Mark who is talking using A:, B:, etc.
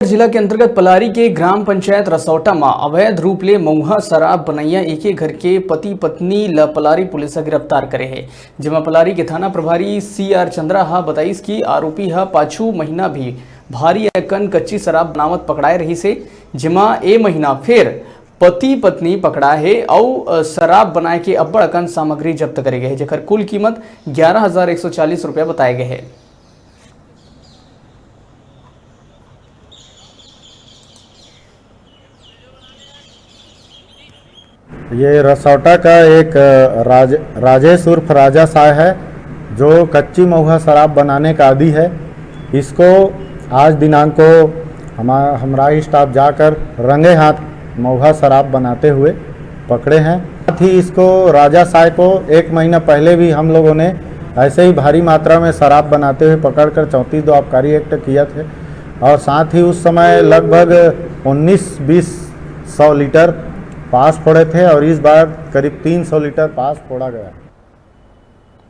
A: जिला के अंतर्गत पलारी के ग्राम पंचायत रसौटा में अवैध रूप ले महुआ शराब बनैया एक घर के पति पत्नी ल पलारी पुलिस गिरफ्तार करे है। जेमा पलारी के थाना प्रभारी CR चंद्रा हा बताइस कि आरोपी हा पाछू महीना भी भारी अकन कच्ची शराब बनावत पकड़ाए रही से, जेमा ए महीना फिर पति पत्नी पकड़ा है और शराब बनाए के अब्बड़ अकन सामग्री जब्त करे गए है, जेकर कुल कीमत 11,140 रुपया बताए गए है।
B: ये रसौटा का एक राजेश उर्फ राजा साह है जो कच्ची महुआ शराब बनाने का आदी है। इसको आज दिनांक को हमारा ही स्टाफ जाकर रंगे हाथ महुआ शराब बनाते हुए पकड़े हैं। साथ ही इसको राजा साह को एक महीना पहले भी हम लोगों ने ऐसे ही भारी मात्रा में शराब बनाते हुए पकड़कर 34(2) आबकारी एक्ट किया थे और साथ ही उस समय लगभग 19-20 लीटर पास फोड़े थे और इस बार करीब 300 लीटर पास फोड़ा गया।